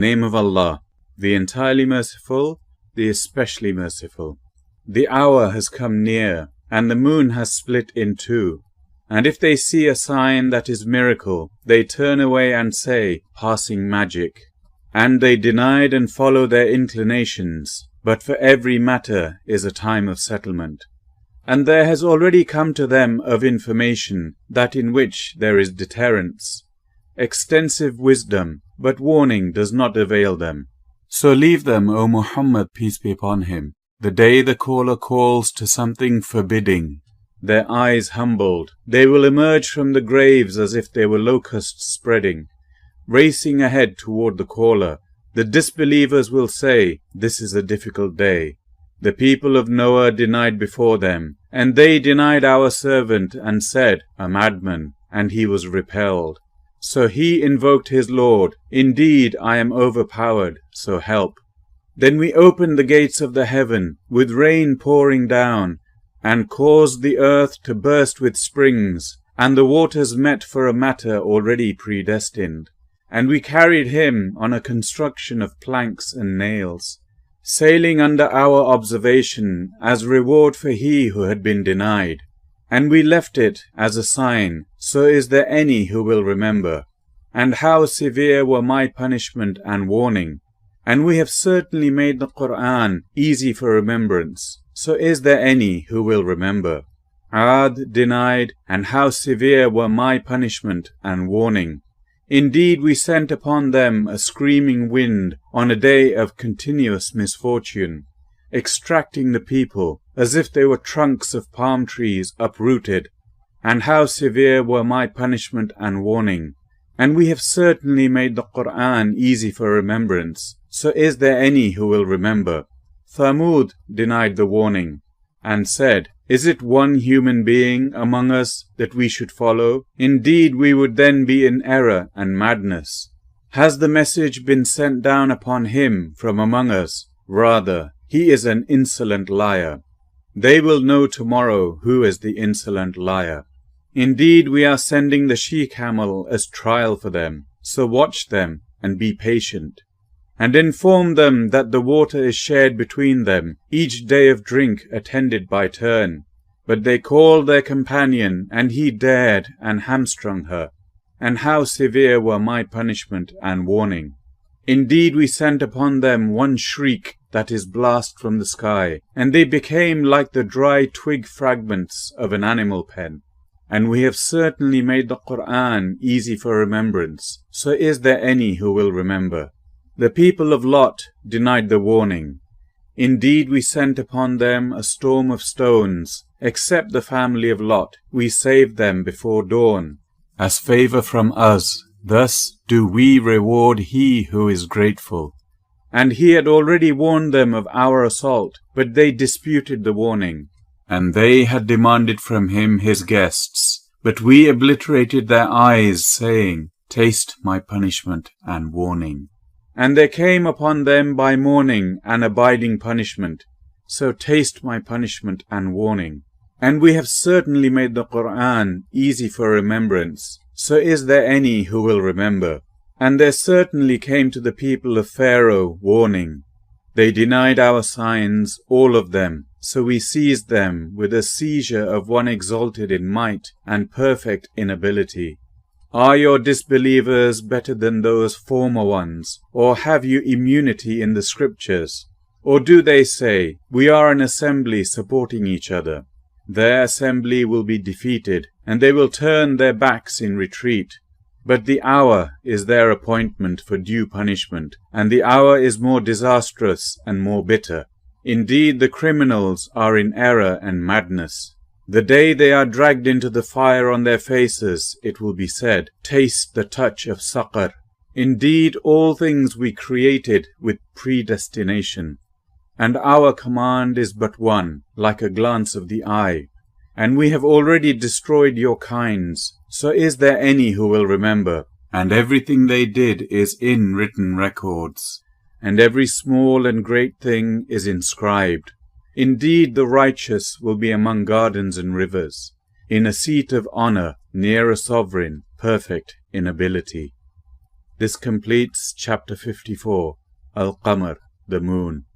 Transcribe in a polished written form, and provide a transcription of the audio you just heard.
Name of Allah, the entirely merciful, the especially merciful. The hour has come near, and the moon has split in two. And if they see a sign that is miracle, they turn away and say, passing magic. And they denied and follow their inclinations, but for every matter is a time of settlement. And there has already come to them of information that in which there is deterrence, extensive wisdom, but warning does not avail them. So leave them, O Muhammad, peace be upon him, the day the caller calls to something forbidding. Their eyes humbled, they will emerge from the graves as if they were locusts spreading. Racing ahead toward the caller, the disbelievers will say, this is a difficult day. The people of Noah denied before them, and they denied our servant and said, a madman, and he was repelled. So he invoked his Lord, indeed I am overpowered, so help. Then we opened the gates of the heaven, with rain pouring down, and caused the earth to burst with springs, and the waters met for a matter already predestined. And we carried him on a construction of planks and nails, sailing under our observation as reward for he who had been denied. And we left it as a sign, so is there any who will remember? And how severe were my punishment and warning? And we have certainly made the Qur'an easy for remembrance, so is there any who will remember? Ad denied, and how severe were my punishment and warning? Indeed, we sent upon them a screaming wind on a day of continuous misfortune, extracting the people as if they were trunks of palm trees uprooted. And how severe were my punishment and warning? And we have certainly made the Qur'an easy for remembrance, so is there any who will remember? Thamud denied the warning, and said, is it one human being among us that we should follow? Indeed, we would then be in error and madness. Has the message been sent down upon him from among us? Rather, he is an insolent liar. They will know tomorrow who is the insolent liar. Indeed, we are sending the she-camel as trial for them, so watch them and be patient. And inform them that the water is shared between them, each day of drink attended by turn. But they called their companion, and he dared and hamstrung her. And how severe were my punishment and warning? Indeed, we sent upon them one shriek that is blast from the sky, and they became like the dry twig fragments of an animal pen. And we have certainly made the Qur'an easy for remembrance, so is there any who will remember? The people of Lot denied the warning. Indeed, we sent upon them a storm of stones. Except the family of Lot, we saved them before dawn, as favor from us. Thus do we reward he who is grateful. And he had already warned them of our assault, but they disputed the warning. And they had demanded from him his guests, but we obliterated their eyes, saying, taste my punishment and warning. And there came upon them by morning an abiding punishment, so taste my punishment and warning. And we have certainly made the Qur'an easy for remembrance, so is there any who will remember? And there certainly came to the people of Pharaoh warning. They denied our signs, all of them, so we seized them with a seizure of one exalted in might and perfect in ability. Are your disbelievers better than those former ones, or have you immunity in the scriptures? Or do they say, we are an assembly supporting each other? Their assembly will be defeated, and they will turn their backs in retreat. But the hour is their appointment for due punishment, and the hour is more disastrous and more bitter. Indeed, the criminals are in error and madness. The day they are dragged into the fire on their faces, it will be said, taste the touch of saqar. Indeed, all things we created with predestination. And our command is but one, like a glance of the eye. And we have already destroyed your kinds, so is there any who will remember? And everything they did is in written records, and every small and great thing is inscribed. Indeed, the righteous will be among gardens and rivers, in a seat of honor, near a sovereign, perfect in ability. This completes chapter 54, Al-Qamar, the moon.